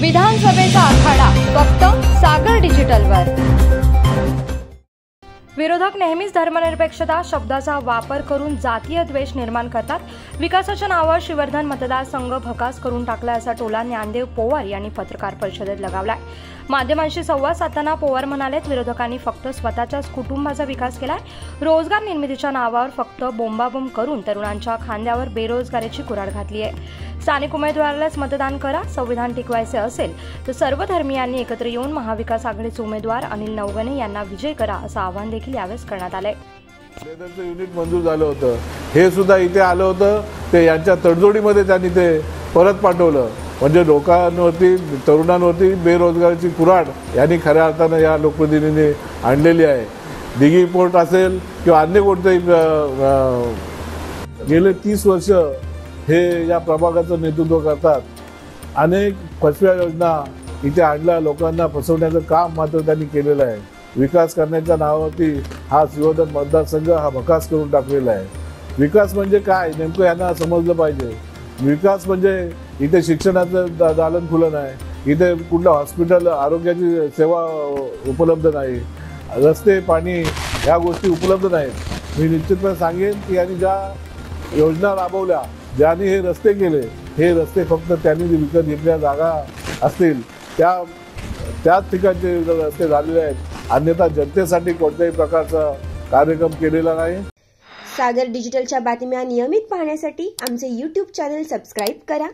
विधानसभेचा आखाडा फक्त सागर डिजिटलवर। विरोधक नेहमीच धर्मनिरपेक्षता शब्दाचा वापर करून जातीय द्वेष निर्माण करतात। विकासाच्या नावावर श्रीवर्धन मतदारसंघ भकास करून टाकला असा टोला ज्ञानदेव पोवार यांनी पत्रकार परिषदेत लगावलाय। माध्यमांशी संवाद साधताना पोवार म्हणाले, विरोधकांनी फक्त स्वतःच्याच कुटुंबाचा विकास केलाय। रोजगार निर्मितीच्या नावावर फक्त बोंबाबोंब करून तरुणांच्या खांद्यावर बेरोजगारीची कुऱ्हाड घातली आहे। स्थानिक उमेदवारालाच मतदान करा। संविधान टिकवायचे असेल तर सर्व धर्मीयांनी एकत्र येऊन महाविकास आघाडीचे उमेदवार अनिल नवगणे यांना विजय करा असं आवाहन देखील यावेळेस करण्यात आले। युनिट मंजूर झालं होतं, हे सुद्धा इथे आलं होतं, ते यांच्या तडजोडीमध्ये त्यांनी ते परत पाठवलं। म्हणजे लोकांवरती, तरुणांवरती बेरोजगारीची कुऱ्हाड यांनी खऱ्या अर्थानं या लोकप्रतिनिधींनी आणलेली आहे। दिघी पोर्ट असेल किंवा अन्य कोणतेही गेले 30 वर्ष हे या प्रभागाचं नेतृत्व करतात। अनेक फसव्या योजना इथे आणल्या, लोकांना फसवण्याचं काम मात्र त्यांनी केलेलं आहे। विकास करण्याच्या नावावरती हा श्रीवर्धन मतदारसंघ हा भकास करून टाकलेला आहे। विकास म्हणजे काय नेमकं यांना समजलं पाहिजे। विकास म्हणजे इथे शिक्षणाचं दालन खुलं नाही, इथे कुठलं हॉस्पिटल, आरोग्याची सेवा उपलब्ध नाही, रस्ते, पाणी या गोष्टी उपलब्ध नाहीत। मी निश्चितपणे सांगेन की यांनी ज्या योजना राबवल्या, ज्यांनी हे रस्ते केले, हे रस्ते फक्त त्यांनी विकत घेतल्या जागा असतील त्याच ठिकाणचे रस्ते झालेले आहेत, अन्यथा जनतेसाठी कोणत्याही प्रकारचा कार्यक्रम केलेला नाही। सागर डिजिटलच्या बातम्या नियमित पाहण्यासाठी आमचे YouTube चॅनल सबस्क्राइब करा